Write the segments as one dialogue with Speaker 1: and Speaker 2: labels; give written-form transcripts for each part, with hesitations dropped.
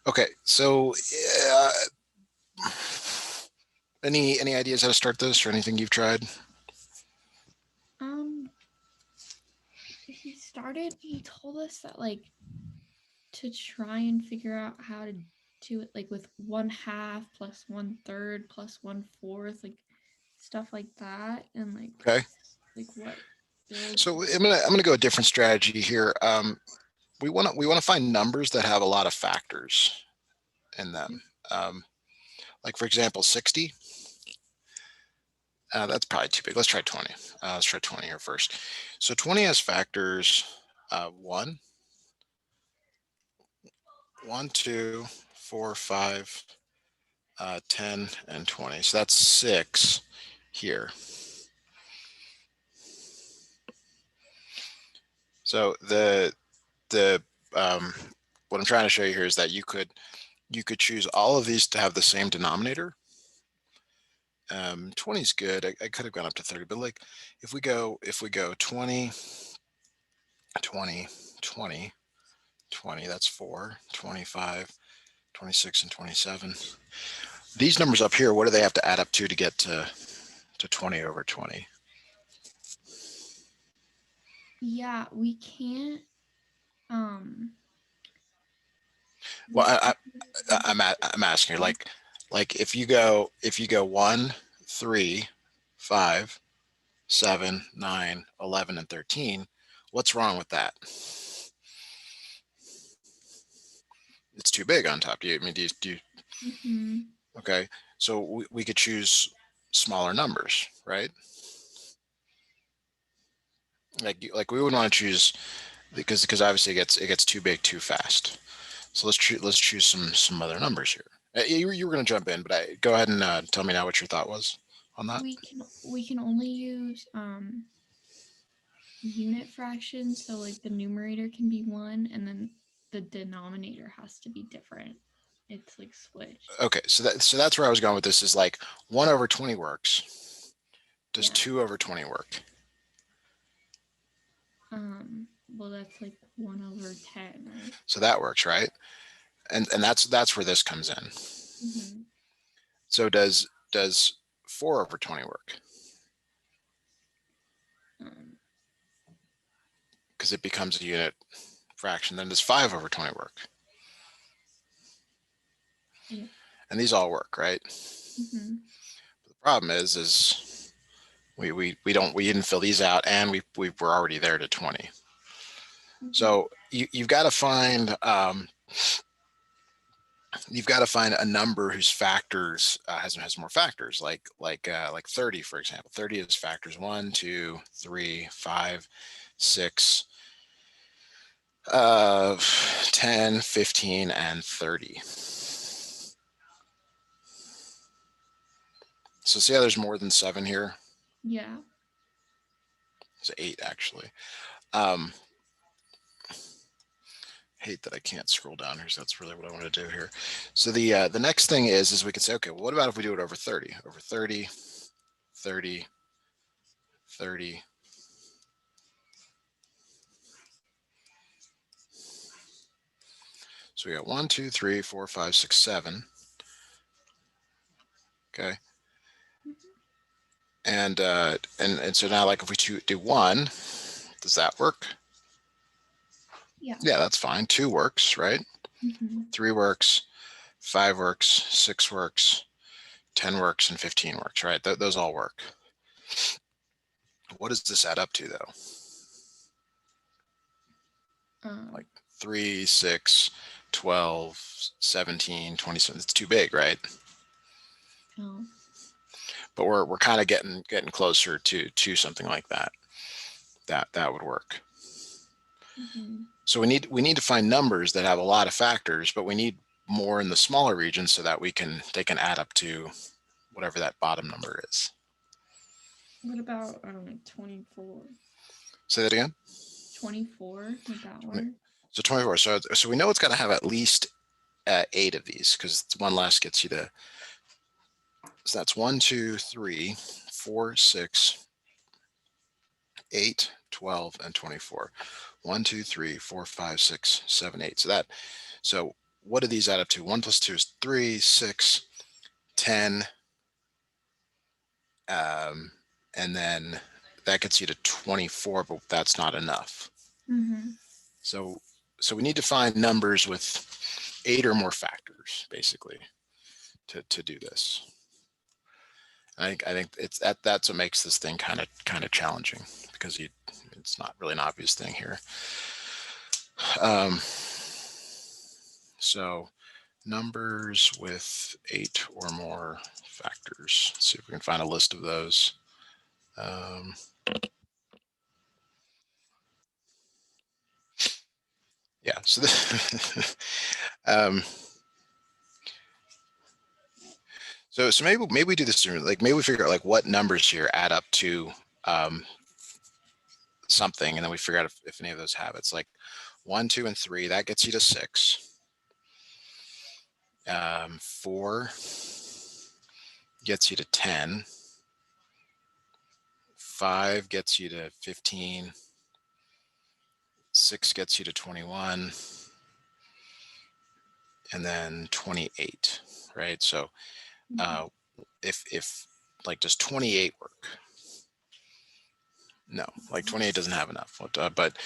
Speaker 1: Okay, so any ideas how to start this or anything you've tried?
Speaker 2: Um, he told us that like to try and figure out how to do it like with 1/2 plus 1/3 plus 1/4, like stuff like that, and
Speaker 1: Okay,
Speaker 2: what builds.
Speaker 1: so I'm gonna go a different strategy here. We want to find numbers that have a lot of factors in them. Um, like for example, 60. That's probably too big. Let's try 20. Let's try 20 here first. So 20 has factors 1, 1, 2, 4, 5, 10, and 20. So that's 6 here. So the what I'm trying to show you here is that you could choose all of these to have the same denominator. 20 is good. I could have gone up to 30, but like if we go 20, 20, 20, 20, that's 4, 25, 26, and 27. These numbers up here, what do they have to add up to get to 20 over 20?
Speaker 2: Yeah, we can't. Um,
Speaker 1: Well,
Speaker 2: we can't.
Speaker 1: I'm asking you like if you go 1, 3, 5, 7, 9, 11, and 13, what's wrong with that? It's too big on top. Do you I mean do you
Speaker 2: Mm-hmm.
Speaker 1: okay? So we could choose smaller numbers, right? Like we would want to choose because obviously it gets too big too fast. So let's choose some other numbers here. You were going to jump in, but go ahead and tell me now what your thought was on that.
Speaker 2: We can only use unit fractions, so like the numerator can be 1 and then the denominator has to be different. It's like switched.
Speaker 1: Okay, so that's where I was going with this is like 1 over 20 works. Does
Speaker 2: Yeah.
Speaker 1: 2 over 20 work?
Speaker 2: Well, that's like 1/10, right?
Speaker 1: So that works, right? And that's where this comes in.
Speaker 2: Mm-hmm.
Speaker 1: So does 4 over 20 work?
Speaker 2: Um,
Speaker 1: Because it becomes a unit fraction. Then does 5 over 20 work?
Speaker 2: yeah.
Speaker 1: And these all work, right?
Speaker 2: Mm-hmm.
Speaker 1: The problem is we didn't fill these out, and we were already there to 20.
Speaker 2: Mm-hmm.
Speaker 1: So you've got to find a number whose factors has more factors, like 30, for example. 30 is factors 1, 2, 3, 5, 6, 10, 15, and 30. So see how there's more than 7 here?
Speaker 2: Yeah.
Speaker 1: It's 8 actually. Um, hate that I can't scroll down here. So that's really what I want to do here. So the next thing is we can say, okay, well, what about if we do it over 30? Over 30, 30, 30. So we got 1, 2, 3, 4, 5, 6, 7. Okay.
Speaker 2: Mm-hmm.
Speaker 1: And so now like if we do 1, does that work?
Speaker 2: Yeah.
Speaker 1: Yeah, that's fine. 2 works, right?
Speaker 2: Mm-hmm.
Speaker 1: 3 works, 5 works, 6 works, 10 works, and 15 works, right? Those all work. What does this add up to though?
Speaker 2: Um,
Speaker 1: Like 3, 6, 12, 17, 27. It's too big, right?
Speaker 2: oh.
Speaker 1: But we're kind of getting closer to something like that. That would work.
Speaker 2: Mm-hmm.
Speaker 1: So we need to find numbers that have a lot of factors, but we need more in the smaller regions so that they can add up to whatever that bottom number is.
Speaker 2: What about, I don't know, 24?
Speaker 1: Say that again.
Speaker 2: 24, would that
Speaker 1: 20,
Speaker 2: work?
Speaker 1: so 24. So we know it's got to have at least 8 of these because one less gets you to. So that's 1, 2, 3, 4, 6, 8, 12, and 24. 1, 2, 3, 4, 5, 6, 7, 8. So what do these add up to? 1 plus 2 is 3, 6, 10. And then that gets you to 24, but that's not enough.
Speaker 2: Mm-hmm.
Speaker 1: So we need to find numbers with 8 or more factors, basically, to do this. I think it's that's what makes this thing kind of challenging, because it's not really an obvious thing here. So numbers with 8 or more factors. Let's see if we can find a list of those. Yeah, so this, so maybe we do this, like maybe we figure out like what numbers here add up to something, and then we figure out if any of those have it. It's like 1, 2, and 3, that gets you to 6. 4 gets you to 10. 5 gets you to 15. 6 gets you to 21. And then 28, right? So if like, does 28 work? No, like 28 doesn't have enough. But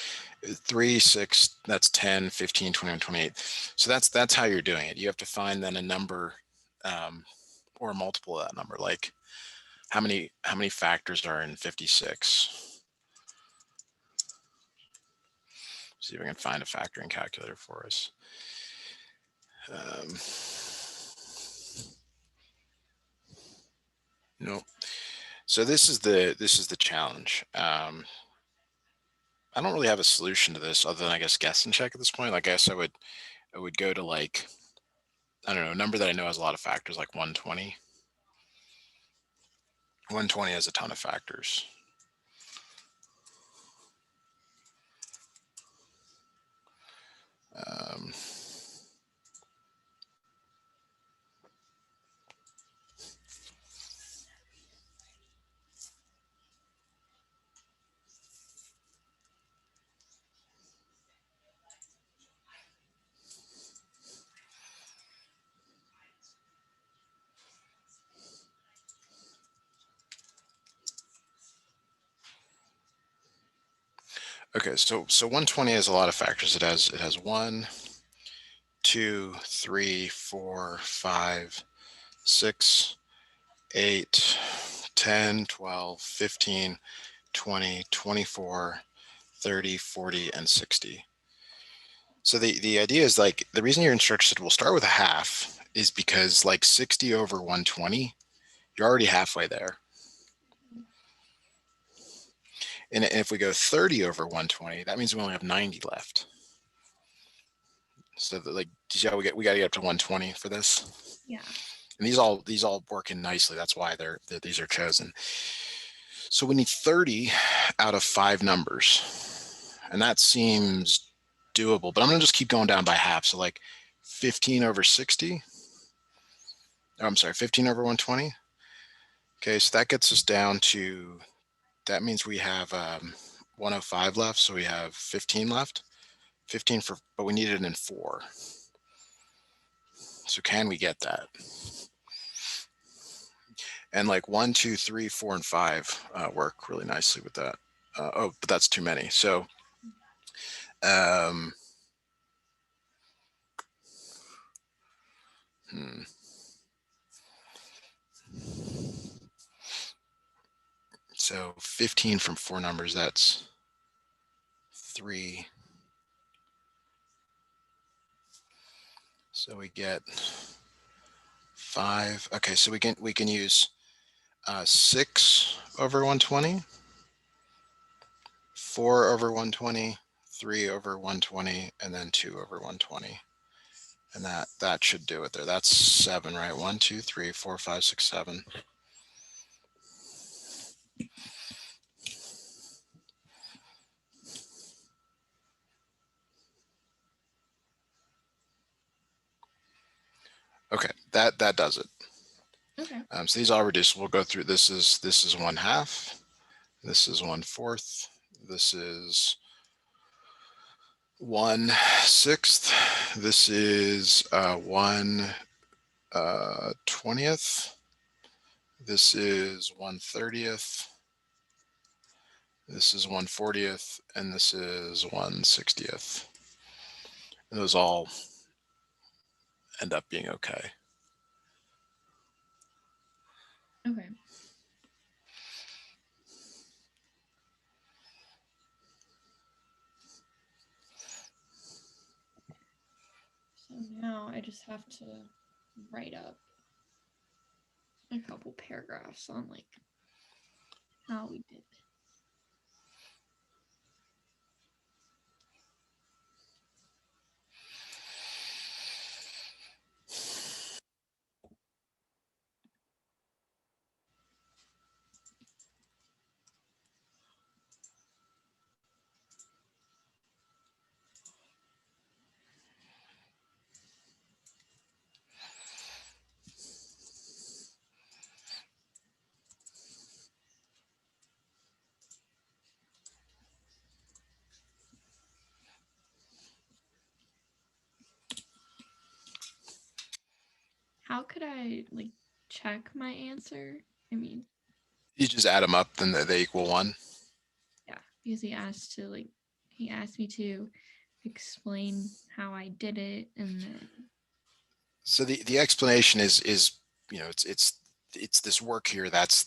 Speaker 1: 3, 6, that's 10, 15, 21, 28. So that's how you're doing it. You have to find then a number or a multiple of that number. Like how many factors are in 56? See if I can find a factoring calculator for us. Nope. So this is the challenge. I don't really have a solution to this other than, I guess, guess and check at this point. Like, I guess I would go to, like, I don't know, a number that I know has a lot of factors, like 120. 120 has a ton of factors. Okay, so 120 has a lot of factors. It has 1, 2, 3, 4, 5, 6, 8, 10, 12, 15, 20, 24, 30, 40, and 60. So the idea is, like, the reason your instructor said we'll start with a half is because, like, 60 over 120, you're already halfway there. And if we go 30 over 120, that means we only have 90 left. So like, we got to get up to 120 for this.
Speaker 2: Yeah.
Speaker 1: And these all work in nicely. That's why these are chosen. So we need 30 out of 5 numbers, and that seems doable. But I'm gonna just keep going down by half. So like 15 over 60. Oh, I'm sorry, 15 over 120. Okay, so that gets us down to, that means we have 105 left. So we have 15 left. 15 for, but we need it in 4. So can we get that? And like 1, 2, 3, 4, and 5 work really nicely with that. Oh, but that's too many. So so 15 from 4 numbers, that's 3. So we get 5. Okay, so we can use 6 over 120, 4 over 120, 3 over 120, and then 2 over 120. And that should do it there. That's 7, right? 1, 2, 3, 4, 5, 6, 7. Okay, that does it.
Speaker 2: Okay.
Speaker 1: So these all reduce. We'll go through. This is 1/2. This is 1/4. This is 1/6. This is 1/20th. This is 1/30th. This is 1/40th, and this is 1/60th. And those all end up being okay.
Speaker 2: Okay. So now I just have to write up a couple paragraphs on like how we did it. How could I like check my answer? I mean,
Speaker 1: You just add them up, then they equal 1.
Speaker 2: yeah, because he asked me to explain how I did it, and then
Speaker 1: So the explanation is it's this work here that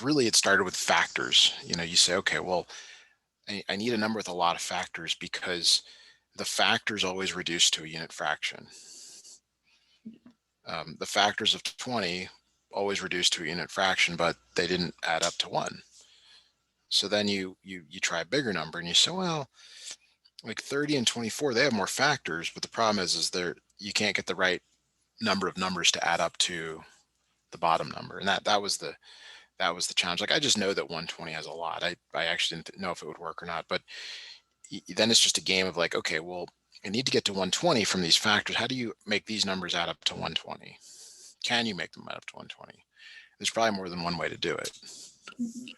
Speaker 1: really it started with factors. You say, okay, well, I need a number with a lot of factors because the factors always reduce to a unit fraction. The factors of 20 always reduce to a unit fraction, but they didn't add up to 1. So then you try a bigger number and you say, well, like 30 and 24, they have more factors, but the problem is you can't get the right number of numbers to add up to the bottom number. And that was the challenge. Like, I just know that 120 has a lot. I actually didn't know if it would work or not, but then it's just a game of like, okay, well, I need to get to 120 from these factors. How do you make these numbers add up to 120? Can you make them add up to 120? There's probably more than one way to do it.
Speaker 2: mhm.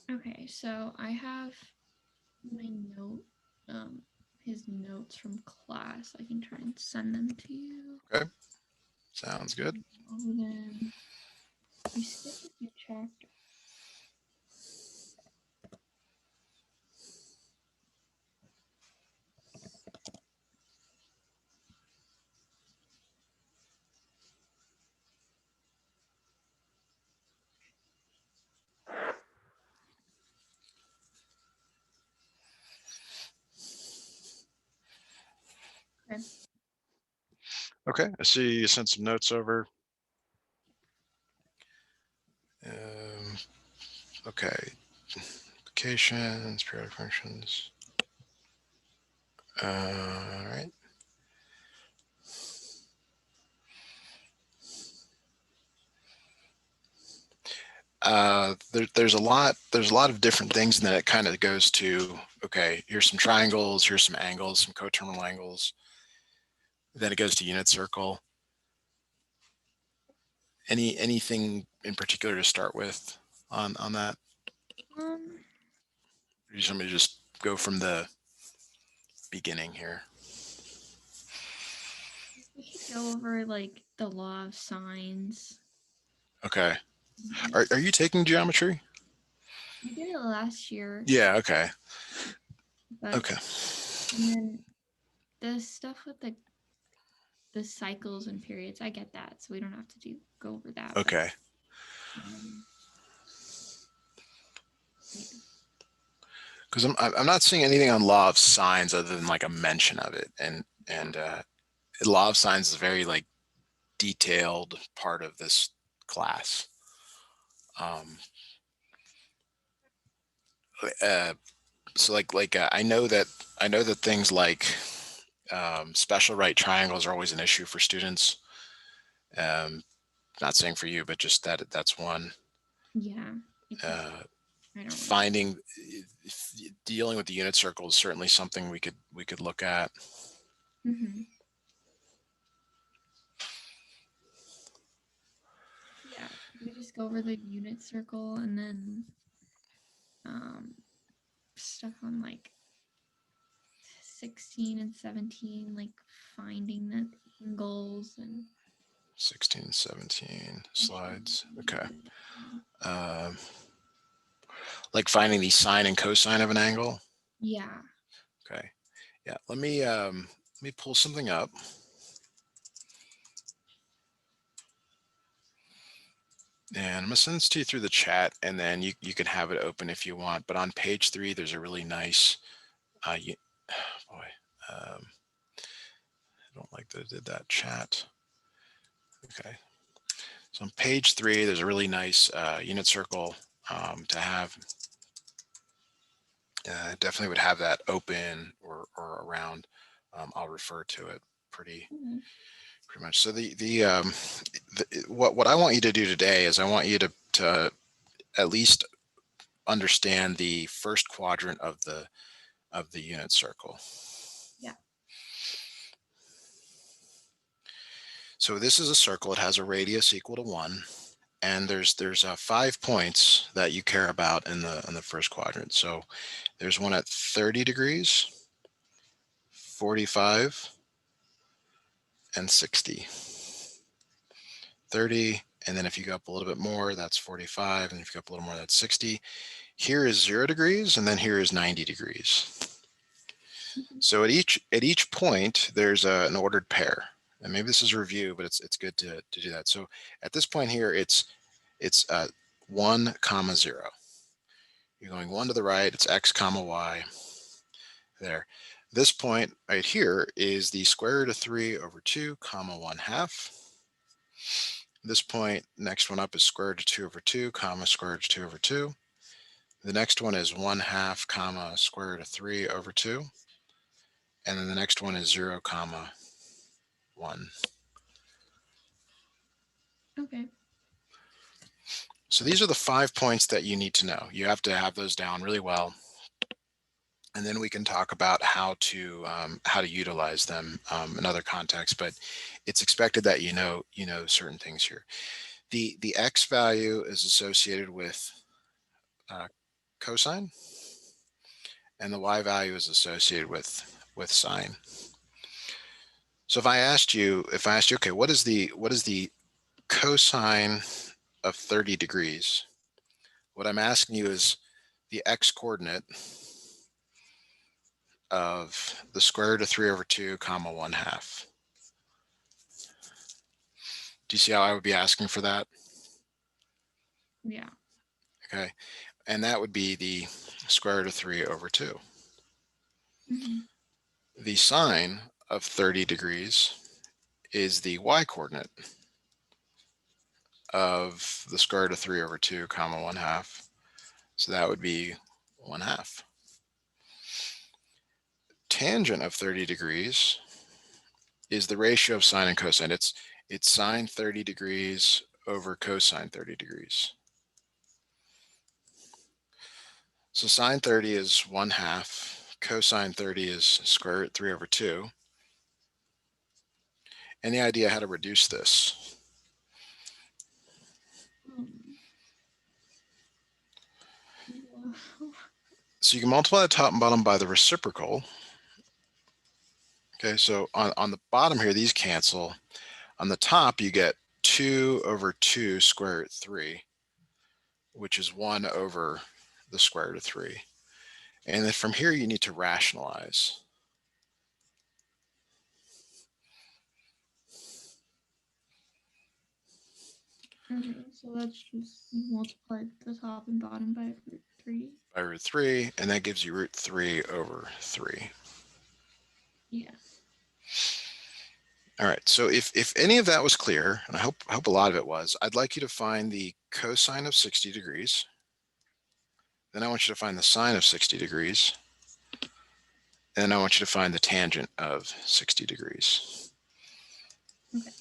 Speaker 2: Okay, so I have my note, um, his notes from class. I can try and send them to you.
Speaker 1: Okay, sounds good.
Speaker 2: Oh, then you skipped a few chapters. Okay.
Speaker 1: Okay, I see you sent some notes over. Okay, applications, periodic functions. All right. There's a lot of different things, and then it kind of goes to, okay, here's some triangles, here's some angles, some coterminal angles. Then it goes to unit circle. Anything in particular to start with on that?
Speaker 2: Um,
Speaker 1: Or do you want me to just go from the beginning here?
Speaker 2: we should go over like the law of sines.
Speaker 1: Okay.
Speaker 2: Mhm.
Speaker 1: Are you taking geometry?
Speaker 2: We did it last year,
Speaker 1: Yeah. Okay.
Speaker 2: but
Speaker 1: Okay.
Speaker 2: and then the stuff with the cycles and periods, I get that, so we don't have to go over that. But
Speaker 1: Okay.
Speaker 2: um, yeah,
Speaker 1: Because I'm not seeing anything on law of sines other than like a mention of it, and law of sines is a very like detailed part of this class. Um, uh, so I know that things like special right triangles are always an issue for students. Um, Not saying for you, but just that's one.
Speaker 2: yeah, it just
Speaker 1: Uh,
Speaker 2: I don't really.
Speaker 1: Finding dealing with the unit circle is certainly something we could look at.
Speaker 2: Mm-hmm. Yeah, we just go over the unit circle and then um stuck on like 16 and 17, like finding the angles and
Speaker 1: 16, 17 slides. Okay. Like finding the sine and cosine of an angle.
Speaker 2: Yeah.
Speaker 1: Okay. Yeah. Let me pull something up. And I'm gonna send this to you through the chat, and then you can have it open if you want. But on page 3, there's a really nice, boy, I don't like that I did that chat. Okay. So on page 3, there's a really nice unit circle to have. Definitely would have that open or around. I'll refer to it pretty much. So what I want you to do today is I want you to at least understand the first quadrant of the unit circle.
Speaker 2: Yeah.
Speaker 1: So this is a circle. It has a radius equal to 1, and there's 5 points that you care about in the first quadrant. So there's one at 30 degrees, 45, and 60. 30, and then if you go up a little bit more, that's 45, and if you go up a little more, that's 60. Here is 0 degrees, and then here is 90 degrees. So at each point, there's an ordered pair. And maybe this is a review, but it's good to do that. So at this point here, it's 1, 0. You're going 1 to the right, it's x, y, there. This point right here is the square root of 3 over 2, 1/2. This point, next one up is square root of 2 over 2, square root of 2 over 2. The next one is 1/2, square root of 3 over 2. And then the next one is 0, 1.
Speaker 2: Okay.
Speaker 1: So these are the 5 points that you need to know. You have to have those down really well. And then we can talk about how to utilize them in other contexts. But it's expected that you know certain things here. The x value is associated with cosine, and the y value is associated with sine. So if I asked you, okay, what is the cosine of 30 degrees? What I'm asking you is the x coordinate of the square root of 3 over 2, 1/2. Do you see how I would be asking for that?
Speaker 2: Yeah.
Speaker 1: Okay. And that would be the square root of 3 over 2. The sine of 30 degrees is the y coordinate of the square root of 3 over 2, 1/2. So that would be 1/2. Tangent of 30 degrees is the ratio of sine and cosine. It's sine 30 degrees over cosine 30 degrees. So sine 30 is 1/2. Cosine 30 is square root 3 over 2. Any idea how to reduce this? So you can multiply the top and bottom by the reciprocal. Okay, so on the bottom here, these cancel. On the top, you get 2 over 2 square root 3, which is 1 over the square root of 3. And then from here, you need to rationalize.
Speaker 2: Okay, so that's just multiply the top and bottom by root 3.
Speaker 1: By root 3, and that gives you root 3 over 3.
Speaker 2: Yeah.
Speaker 1: All right, so if any of that was clear, and I hope a lot of it was, I'd like you to find the cosine of 60 degrees. Then I want you to find the sine of 60 degrees. And then I want you to find the tangent of 60 degrees.
Speaker 2: Okay.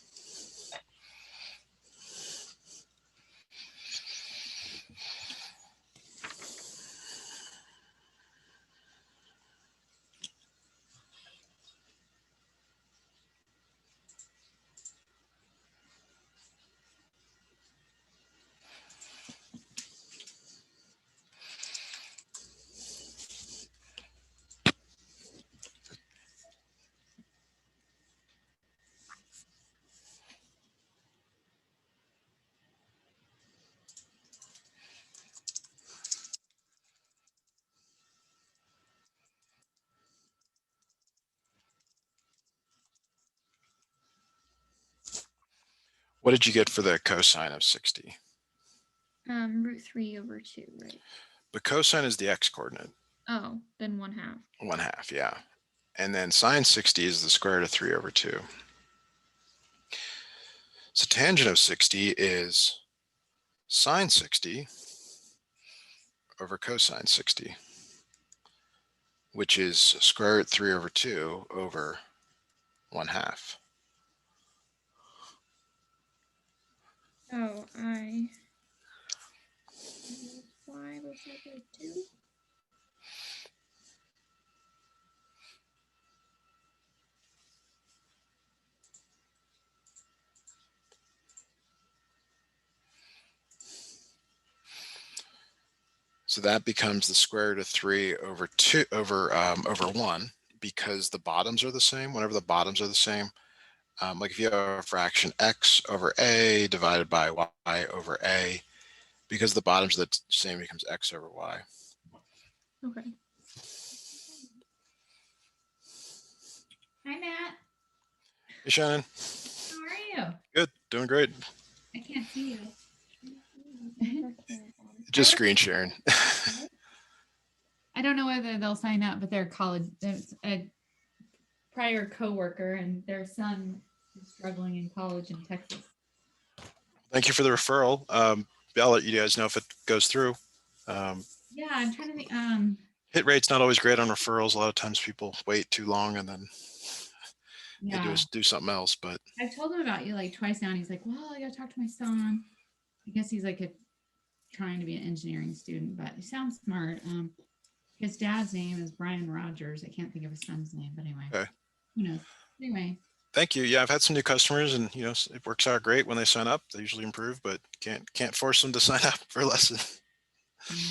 Speaker 1: What did you get for the cosine of 60?
Speaker 2: Root 3 over 2, right?
Speaker 1: The cosine is the x-coordinate.
Speaker 2: Oh, then 1/2.
Speaker 1: 1/2, yeah. And then sine 60 is the square root of 3 over 2. So tangent of 60 is sine 60 over cosine 60, which is square root 3 over 2 over 1/2.
Speaker 2: Oh, I multiply both sides by 2.
Speaker 1: So that becomes the square root of 3 over 2 over 1, because the bottoms are the same. Whenever the bottoms are the same, like if you have a fraction x over a divided by y over a, because the bottoms are the same, becomes x over y.
Speaker 2: Okay.
Speaker 3: Hi, Matt.
Speaker 1: Hey, Shannon.
Speaker 3: How are you?
Speaker 1: Good. Doing great.
Speaker 3: I can't see you.
Speaker 1: Just screen sharing.
Speaker 3: I don't know whether they'll sign up, but they're college. There's a prior coworker, and their son is struggling in college in Texas.
Speaker 1: Thank you for the referral. I'll let you guys know if it goes through.
Speaker 3: Yeah, I'm trying to think.
Speaker 1: Hit rate's not always great on referrals. A lot of times people wait too long and then they
Speaker 3: Yeah,
Speaker 1: do something else. But
Speaker 3: I've told him about you like twice now, and he's like, "Well, I got to talk to my son." I guess he's like trying to be an engineering student, but he sounds smart. His dad's name is Brian Rogers. I can't think of his son's name, but anyway,
Speaker 1: okay.
Speaker 3: who knows? Anyway,
Speaker 1: Thank you. Yeah, I've had some new customers, and it works out great when they sign up. They usually improve, but can't force them to sign up for a lesson.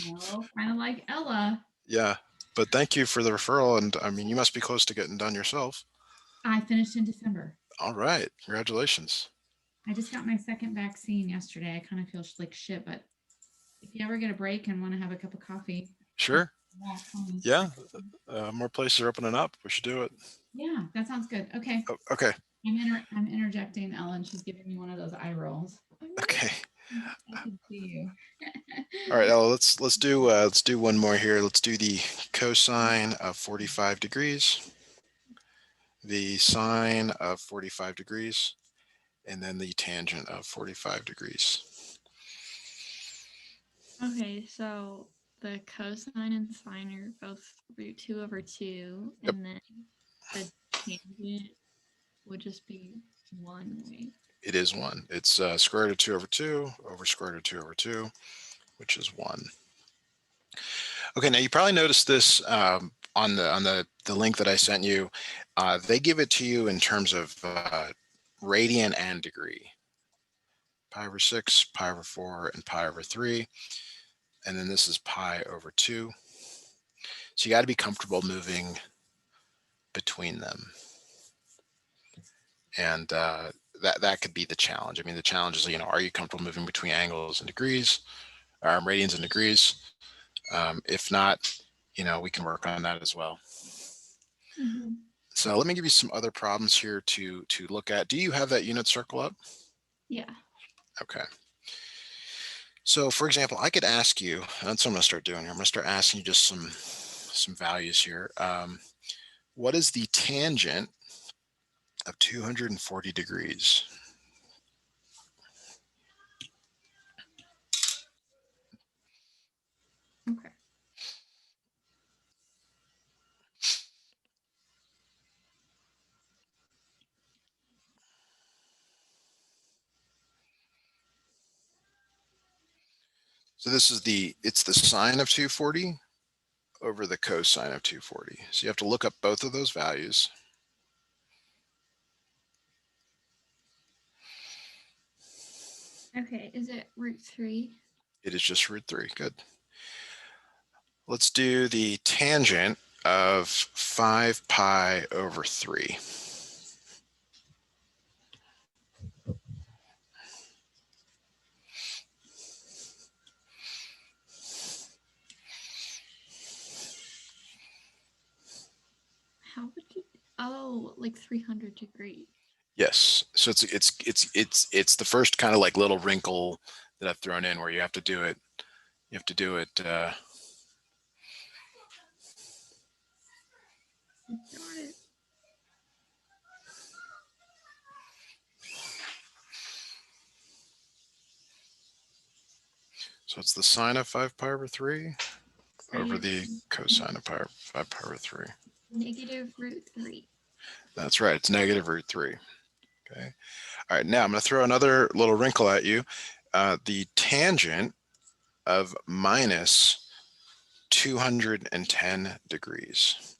Speaker 3: no, kind of like Ella.
Speaker 1: Yeah, but thank you for the referral, and I mean, you must be close to getting done yourself.
Speaker 3: I finished in December.
Speaker 1: All right, congratulations.
Speaker 3: I just got my second vaccine yesterday. I kind of feel like shit, but if you ever get a break and want to have a cup of coffee,
Speaker 1: Sure.
Speaker 3: walk home.
Speaker 1: Yeah, more places are opening up. We should do it.
Speaker 3: Yeah, that sounds good. Okay.
Speaker 1: Oh, okay.
Speaker 3: I'm interjecting Ellen. She's giving me one of those eye rolls.
Speaker 1: Okay.
Speaker 3: I can see you.
Speaker 1: All right, Ella, let's do one more here. Let's do the cosine of 45 degrees, the sine of 45 degrees, and then the tangent of 45 degrees.
Speaker 2: Okay, so the cosine and sine are both root 2 over 2,
Speaker 1: Yep.
Speaker 2: and then the tangent would just be 1, right?
Speaker 1: It is 1. It's square root of 2 over square root of 2 over 2, which is 1. Okay, now you probably noticed this on the link that I sent you. They give it to you in terms of radian and degree. Pi over 6, pi over 4, and pi over 3. And then this is pi over 2. So you got to be comfortable moving between them. And that could be the challenge. I mean, the challenge is, are you comfortable moving between angles and degrees, radians and degrees? If not, we can work on that as well.
Speaker 2: Mm-hmm.
Speaker 1: So let me give you some other problems here to look at. Do you have that unit circle up?
Speaker 2: Yeah.
Speaker 1: Okay. So for example, I could ask you, that's what I'm going to start doing here. I'm going to start asking you just some values here. What is the tangent of 240 degrees?
Speaker 2: Okay.
Speaker 1: So this is it's the sine of 240 over the cosine of 240. So you have to look up both of those values.
Speaker 2: Okay, is it root 3?
Speaker 1: It is just root 3. Good. Let's do the tangent of 5 pi over 3.
Speaker 2: How would you? Oh, like 300 degrees.
Speaker 1: Yes. So it's the first kind of like little wrinkle that I've thrown in where you have to do it. You have to do it.
Speaker 2: Got it.
Speaker 1: So it's the sine of 5 pi over 3 over
Speaker 2: Negative
Speaker 1: the cosine of 5 pi over 3.
Speaker 2: negative root 3.
Speaker 1: That's right. It's negative root 3. Okay. All right. Now I'm going to throw another little wrinkle at you. The tangent of minus 210 degrees.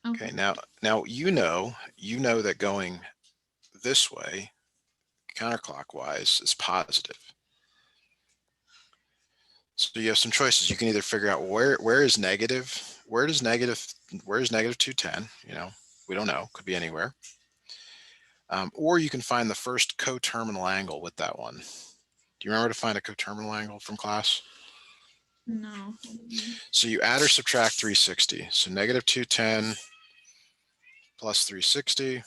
Speaker 1: Okay. Now you know that going this way, counterclockwise, is positive. So you have some choices. You can either figure out where is negative 210, we don't know, could be anywhere. Or you can find the first coterminal angle with that one. Do you remember to find a coterminal angle from class?
Speaker 2: No.
Speaker 1: So you add or subtract 360. So negative 210 plus 360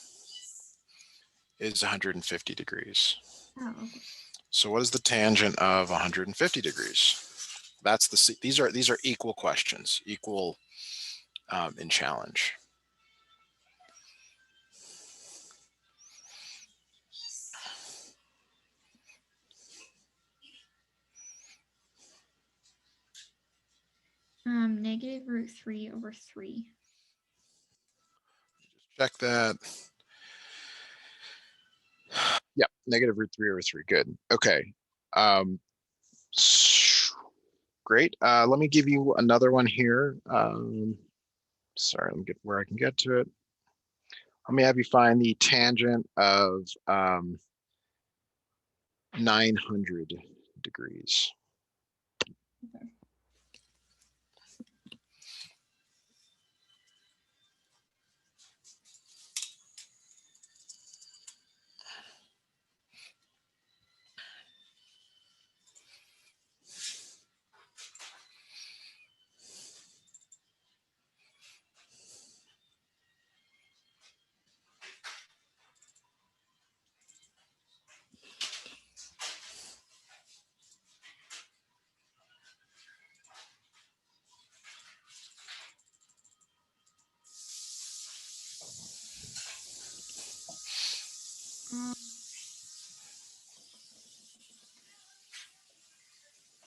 Speaker 1: is 150 degrees.
Speaker 2: Oh, okay.
Speaker 1: So what is the tangent of 150 degrees? That's these are equal questions, equal in challenge.
Speaker 2: Negative root 3 over 3.
Speaker 1: Check that. Yep, negative root 3 over 3. Good. Okay. Great. Let me give you another one here. Sorry, let me get where I can get to it. Let me have you find the tangent of 900 degrees.
Speaker 2: Okay.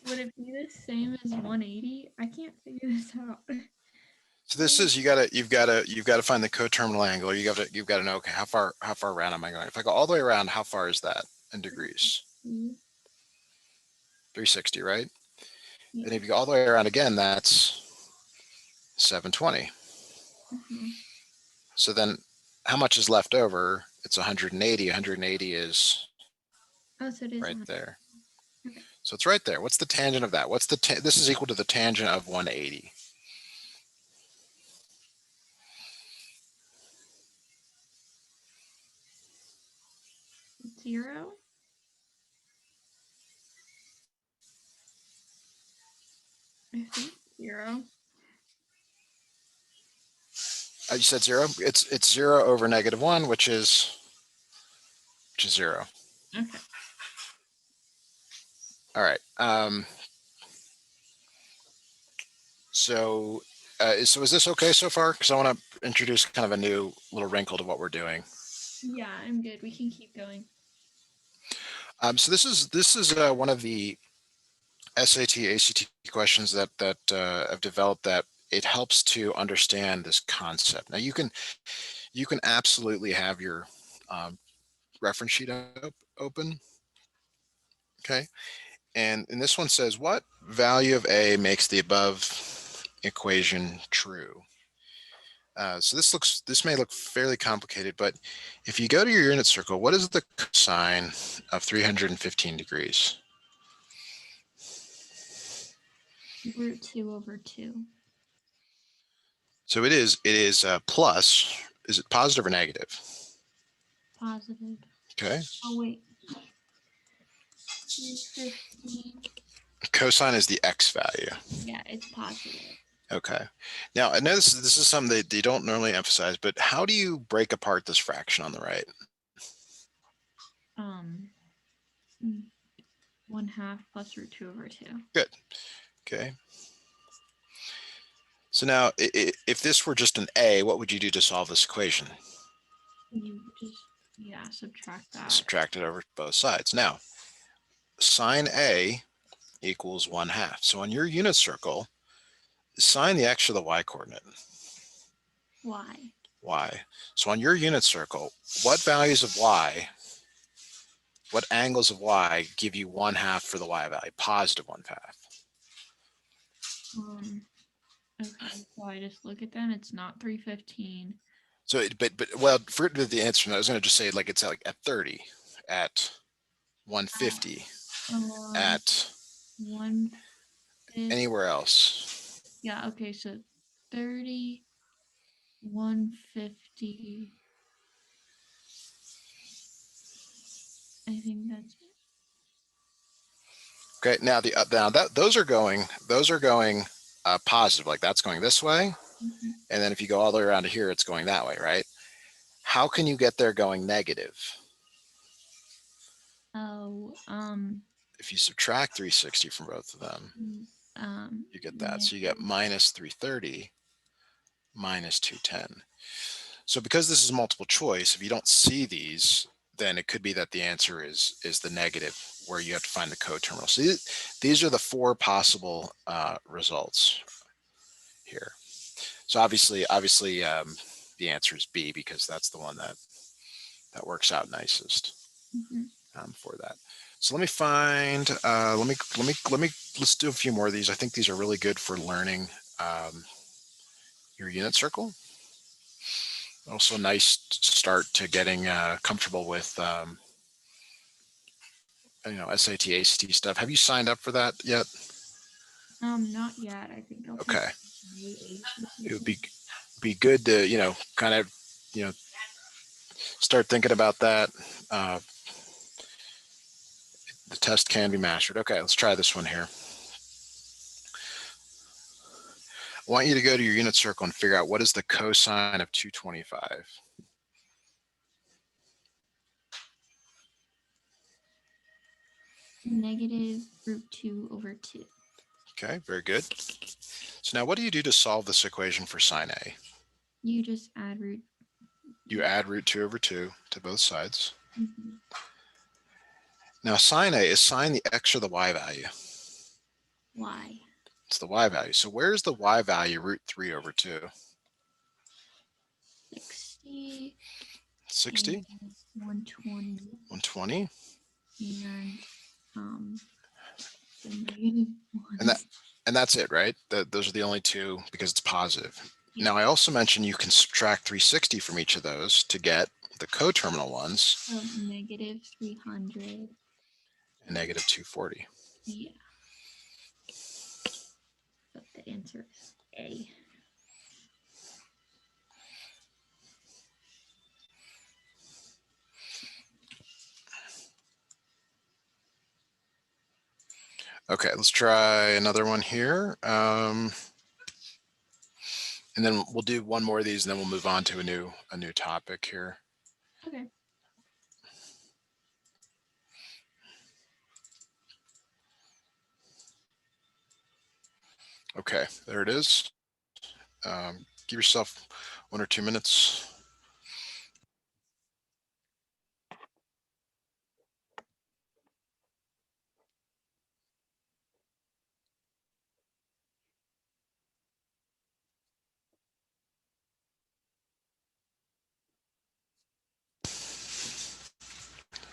Speaker 2: Would it be the same as 180? I can't figure this out.
Speaker 1: So this is you've got to find the coterminal angle. You've got to know, okay, how far around am I going? If I go all the way around, how far is that in degrees? 360, right?
Speaker 2: Yeah.
Speaker 1: And if you go all the way around again, that's 720. So then how much is left over? It's 180. 180 is
Speaker 2: so it is
Speaker 1: right
Speaker 2: 100.
Speaker 1: there.
Speaker 2: Okay.
Speaker 1: So it's right there. What's the tangent of that? This is equal to the tangent of 180.
Speaker 2: Zero? I think 0.
Speaker 1: You said 0? It's 0 over -1, which is 0.
Speaker 2: Okay.
Speaker 1: All right. So is this okay so far? Because I want to introduce kind of a new little wrinkle to what we're doing.
Speaker 2: Yeah, I'm good. We can keep going.
Speaker 1: So this is one of the SAT, ACT questions that I've developed that it helps to understand this concept. Now you can absolutely have your reference sheet open. Okay. And this one says, what value of A makes the above equation true? So this may look fairly complicated, but if you go to your unit circle, what is the cosine of 315 degrees?
Speaker 2: Root 2 over 2.
Speaker 1: So it is plus. Is it positive or negative?
Speaker 2: Positive.
Speaker 1: Okay.
Speaker 2: Oh, wait. 315.
Speaker 1: Cosine is the x value.
Speaker 2: Yeah, it's positive.
Speaker 1: Okay. Now, I know this is something that you don't normally emphasize, but how do you break apart this fraction on the right?
Speaker 2: Um, 1/2 plus √2/2.
Speaker 1: Good. Okay. So now, if this were just an a, what would you do to solve this equation?
Speaker 2: You just, yeah, subtract that.
Speaker 1: Subtract it over both sides. Now, sine a equals 1/2. So on your unit circle, assign the x to the y coordinate.
Speaker 2: Y.
Speaker 1: Y. So on your unit circle, what values of y, what angles of y give you 1/2 for the y value? Positive 1/2.
Speaker 2: Okay, so I just look at them. It's not 315.
Speaker 1: So, but well, for the answer, I was going to just say like it's like at 30, at 150, at
Speaker 2: 150.
Speaker 1: anywhere else.
Speaker 2: Yeah. Okay. So 30, 150. I think that's it.
Speaker 1: Okay. Now now that those are going positive. Like that's going this way, and then if you go all the way around to here, it's going that way, right? How can you get there going negative?
Speaker 2: Oh.
Speaker 1: If you subtract 360 from both of them, you get that. So you get minus 330, minus 210. So because this is multiple choice, if you don't see these, then it could be that the answer is the negative, where you have to find the coterminal. So these are the four possible results here. So obviously, the answer is B, because that's the one that works out nicest for that. So let me find. Let's do a few more of these. I think these are really good for learning your unit circle. Also, a nice start to getting comfortable with SAT, ACT stuff. Have you signed up for that yet?
Speaker 2: Not yet. I think I'll.
Speaker 1: Okay. It would be good to kind of start thinking about that. The test can be mastered. Okay, let's try this one here. I want you to go to your unit circle and figure out what is the cosine of 225.
Speaker 2: Negative √2/2.
Speaker 1: Okay, very good. So now what do you do to solve this equation for sine A?
Speaker 2: You just add root.
Speaker 1: You add √2/2 to both sides. Now sine A is sine the x or the y value?
Speaker 2: Y.
Speaker 1: It's the y value. So where's the y value √3/2?
Speaker 2: 60.
Speaker 1: 60?
Speaker 2: 120.
Speaker 1: 120?
Speaker 2: And the negative one.
Speaker 1: And that's it, right? Those are the only two, because it's positive. Yeah. Now I also mentioned you can subtract 360 from each of those to get the coterminal ones.
Speaker 2: So negative 300.
Speaker 1: And negative 240.
Speaker 2: Yeah. So the answer is A.
Speaker 1: Okay, let's try another one here. And then we'll do one more of these, and then we'll move on to a new topic here.
Speaker 2: Okay.
Speaker 1: Okay, there it is. Give yourself 1 or 2 minutes.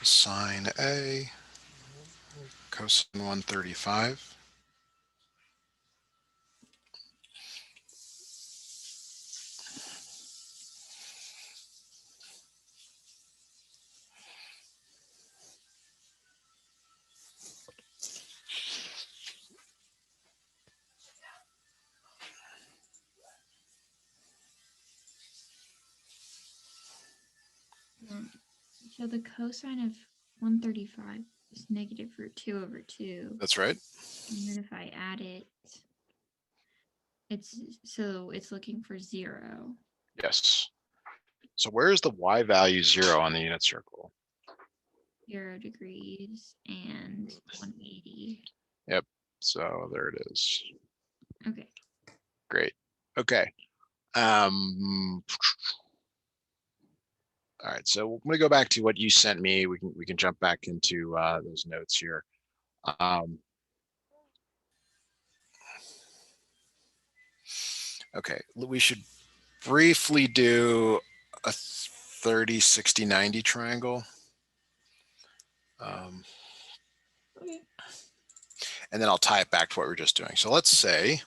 Speaker 1: Sine A, cosine 135.
Speaker 2: So the cosine of 135 is negative √2/2.
Speaker 1: That's right.
Speaker 2: And then if I add it, it's looking for 0.
Speaker 1: Yes. So where is the y value 0 on the unit circle?
Speaker 2: 0 degrees and 180.
Speaker 1: Yep. So there it is.
Speaker 2: Okay.
Speaker 1: Great. Okay. All right. So I'm going to go back to what you sent me. We can jump back into those notes here. Okay. We should briefly do a 30, 60, 90 triangle.
Speaker 2: Okay.
Speaker 1: And then I'll tie it back to what we we're just doing. So let's say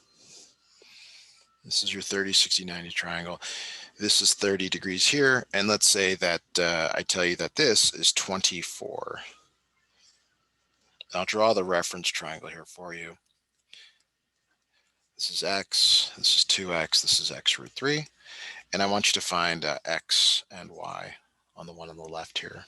Speaker 1: this is your 30, 60, 90 triangle. This is 30 degrees here. And let's say that I tell you that this is 24. I'll draw the reference triangle here for you. This is x, this is 2x, this is x root 3. And I want you to find x and y on the one on the left here.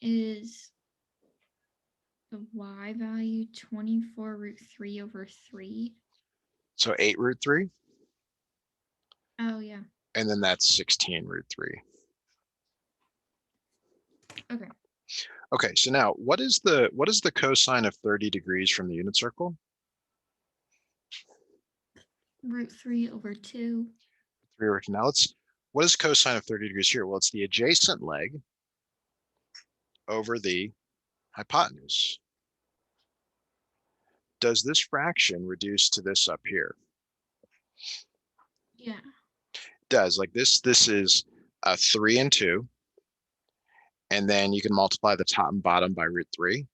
Speaker 2: Is the y value 24 root 3 over 3?
Speaker 1: So 8 root 3.
Speaker 2: Oh, yeah.
Speaker 1: And then that's 16 root 3.
Speaker 2: Okay.
Speaker 1: Okay, so now what is the cosine of 30 degrees from the unit circle?
Speaker 2: Root 3 over 2.
Speaker 1: 3 over 2. Now what is cosine of 30 degrees here? Well, it's the adjacent leg over the hypotenuse. Does this fraction reduce to this up here?
Speaker 2: Yeah.
Speaker 1: It does. Like this is 3 and 2. And then you can multiply the top and bottom by root 3.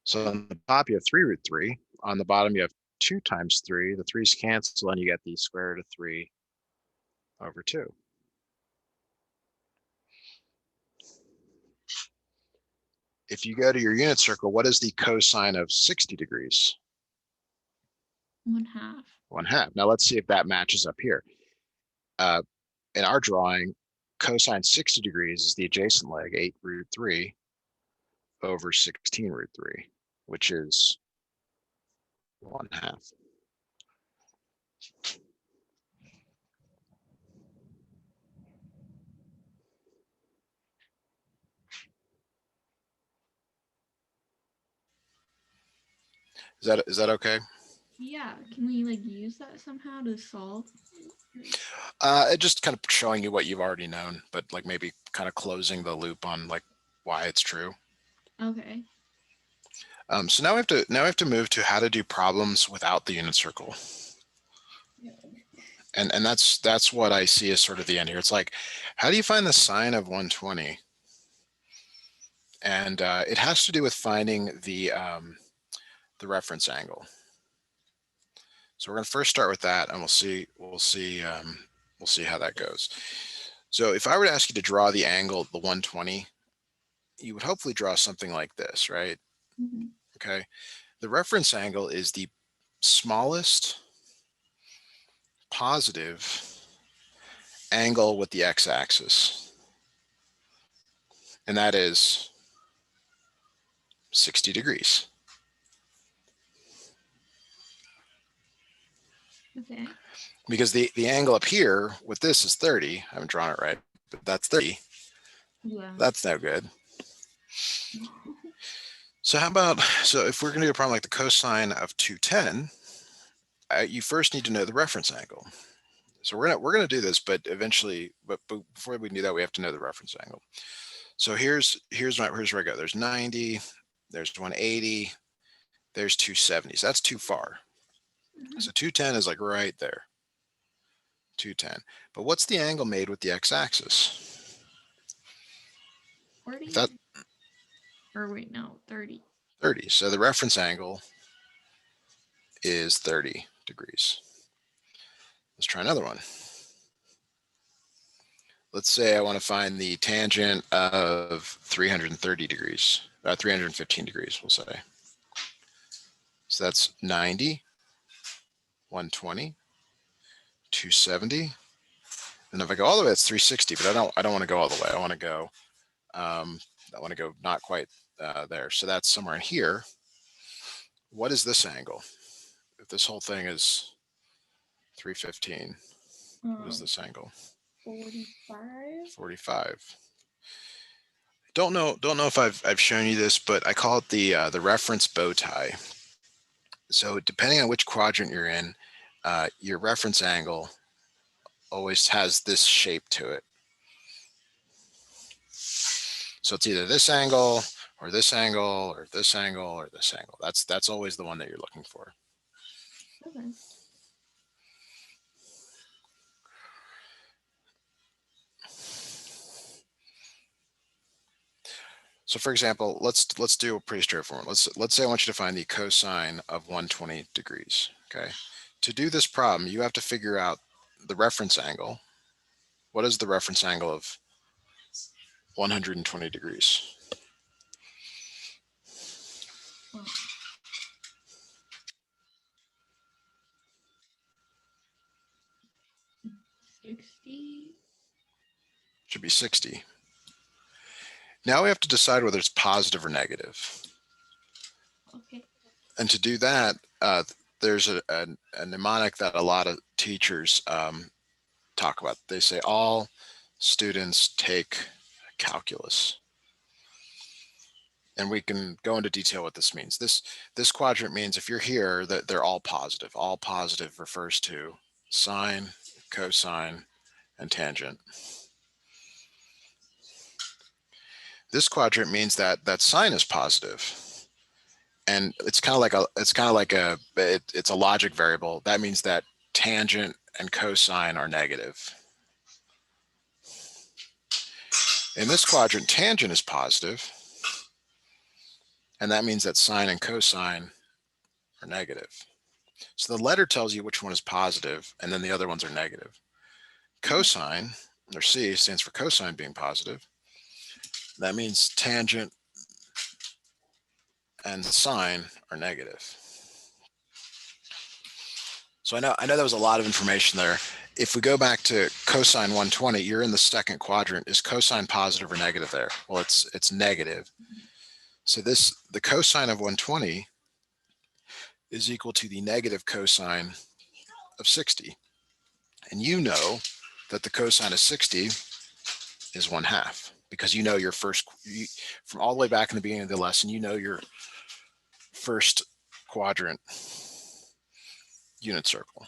Speaker 1: So on the top you have 3 root 3. On the bottom you have 2 times 3. The 3's cancel and you get the square root of 3 over 2. If you go to your unit circle, what is the cosine of 60 degrees?
Speaker 2: 1/2.
Speaker 1: 1/2. Now let's see if that matches up here. In our drawing, cosine 60 degrees is the adjacent leg, 8 root 3 over 16 root 3, which is 1/2. Is that okay?
Speaker 2: Yeah. Can we like use that somehow to solve?
Speaker 1: It just kind of showing you what you've already known, but like maybe kind of closing the loop on like why it's true.
Speaker 2: Okay.
Speaker 1: So now we have to move to how to do problems without the unit circle. And that's what I see as sort of the end here. It's like, how do you find the sine of 120? And it has to do with finding the reference angle. So we're going to first start with that, and we'll see how that goes. So if I were to ask you to draw the angle, the 120, you would hopefully draw something like this, right?
Speaker 2: Mm-hmm.
Speaker 1: Okay. The reference angle is the smallest positive angle with the x-axis, and that is 60 degrees.
Speaker 2: Okay.
Speaker 1: Because the angle up here with this is 30. I haven't drawn it right, but that's 30.
Speaker 2: Yeah.
Speaker 1: That's no good. So so if we're going to do a problem like the cosine of 210, you first need to know the reference angle. So we're gonna do this, but eventually, but before we can do that, we have to know the reference angle. So here's where I go. There's 90, there's 180, there's 270. So that's too far.
Speaker 2: Mm-hmm.
Speaker 1: So 210 is like right there. 210. But what's the angle made with the x-axis?
Speaker 2: 40.
Speaker 1: That
Speaker 2: Or wait, no, 30.
Speaker 1: 30. So the reference angle is 30 degrees. Let's try another one. Let's say I want to find the tangent of 330 degrees, 315 degrees, we'll say. So that's 90, 120, 270. And if I go all the way, it's 360, but I don't want to go all the way. I want to go not quite there. So that's somewhere in here. What is this angle? If this whole thing is 315, what is this angle?
Speaker 2: 45.
Speaker 1: 45. Don't know if I've shown you this, but I call it the reference bow tie. So depending on which quadrant you're in, your reference angle always has this shape to it. So it's either this angle or this angle or this angle or this angle. That's always the one that you're looking for.
Speaker 2: Okay.
Speaker 1: So for example, let's do a pretty straightforward. Let's say I want you to find the cosine of 120 degrees. Okay. To do this problem, you have to figure out the reference angle. What is the reference angle of 120 degrees?
Speaker 2: Well, 60.
Speaker 1: Should be 60. Now we have to decide whether it's positive or negative.
Speaker 2: Okay.
Speaker 1: And to do that, there's a mnemonic that a lot of teachers talk about. They say all students take calculus. And we can go into detail what this means. This quadrant means if you're here, that they're all positive. All positive refers to sine, cosine, and tangent. This quadrant means that sine is positive. And it's kind of like it's a logic variable. That means that tangent and cosine are negative. In this quadrant, tangent is positive, and that means that sine and cosine are negative. So the letter tells you which one is positive, and then the other ones are negative. Cosine, or C, stands for cosine being positive. That means tangent and sine are negative. So I know that was a lot of information there. If we go back to cosine 120, you're in the second quadrant. Is cosine positive or negative there? Well, it's negative. So the cosine of 120 is equal to the negative cosine of 60. And you know that the cosine of 60 is 1/2 because you know your from all the way back in the beginning of the lesson, you know your first quadrant unit circle.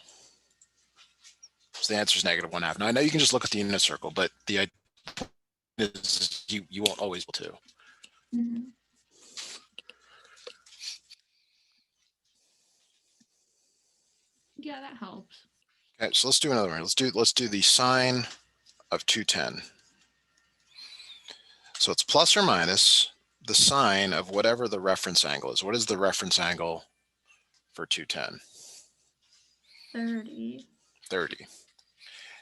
Speaker 1: So the answer is negative 1/2. Now I know you can just look at the unit circle, but the idea is you won't always be able to.
Speaker 2: Mm-hmm. Yeah, that helps.
Speaker 1: Okay, so let's do another one. Let's do the sine of 210. So it's plus or minus the sine of whatever the reference angle is. What is the reference angle for 210?
Speaker 2: 30.
Speaker 1: 30.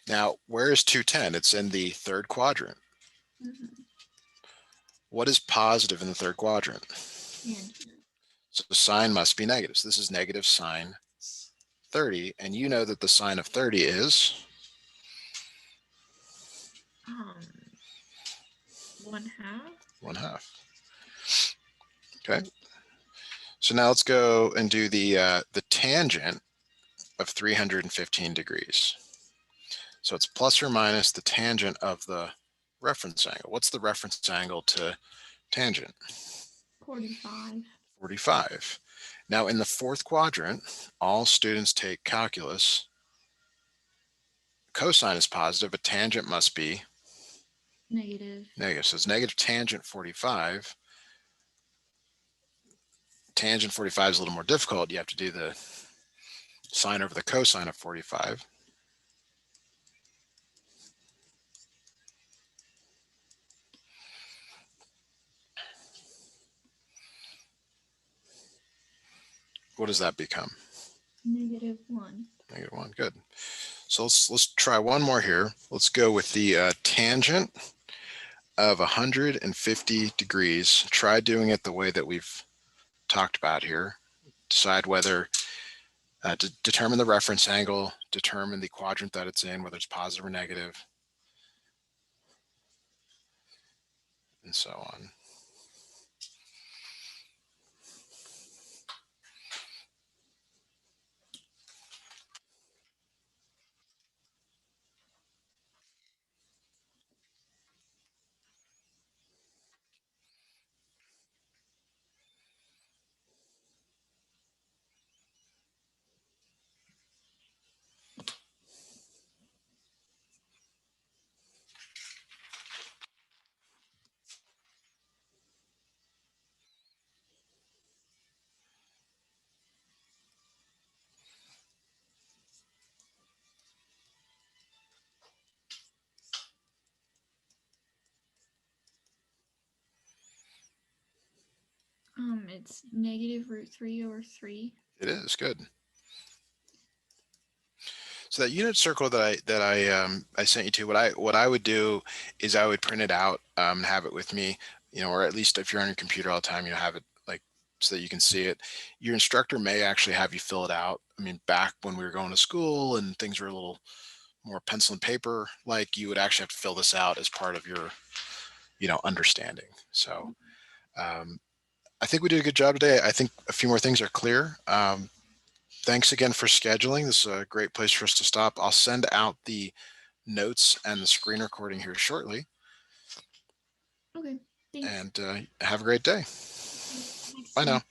Speaker 1: Now, where is 210? It's in the third quadrant.
Speaker 2: Mm-hmm.
Speaker 1: What is positive in the third quadrant?
Speaker 2: Tangent.
Speaker 1: So the sine must be negative. So this is negative sine 30. And you know that the sine of 30 is?
Speaker 2: 1/2.
Speaker 1: 1/2. Okay. So now let's go and do the tangent of 315 degrees. So it's plus or minus the tangent of the reference angle. What's the reference angle to tangent?
Speaker 2: 45.
Speaker 1: 45. Now in the fourth quadrant, all students take calculus. Cosine is positive, but tangent must be
Speaker 2: Negative.
Speaker 1: negative. So it's negative tangent 45. Tangent 45 is a little more difficult. You have to do the sine over the cosine of 45. what does that become?
Speaker 2: -1.
Speaker 1: -1. Good. So let's try one more here. Let's go with the tangent of 150 degrees. Try doing it the way that we've talked about here. Decide whether to determine the reference angle, determine the quadrant that it's in, whether it's positive or negative, and so on.
Speaker 2: It's -√3/3.
Speaker 1: It is good. So that unit circle that I sent you to, what I would do is I would print it out and have it with me, or at least if you're on your computer all the time, have it like so that you can see it. Your instructor may actually have you fill it out. I mean, back when we were going to school and things were a little more pencil and paper, like you would actually have to fill this out as part of your, understanding. So um, I think we did a good job today. I think a few more things are clear. Thanks again for scheduling. This is a great place for us to stop. I'll send out the notes and the screen recording here shortly.
Speaker 2: Okay, thanks.
Speaker 1: And have a great day.
Speaker 2: Next
Speaker 1: Bye now.
Speaker 2: time.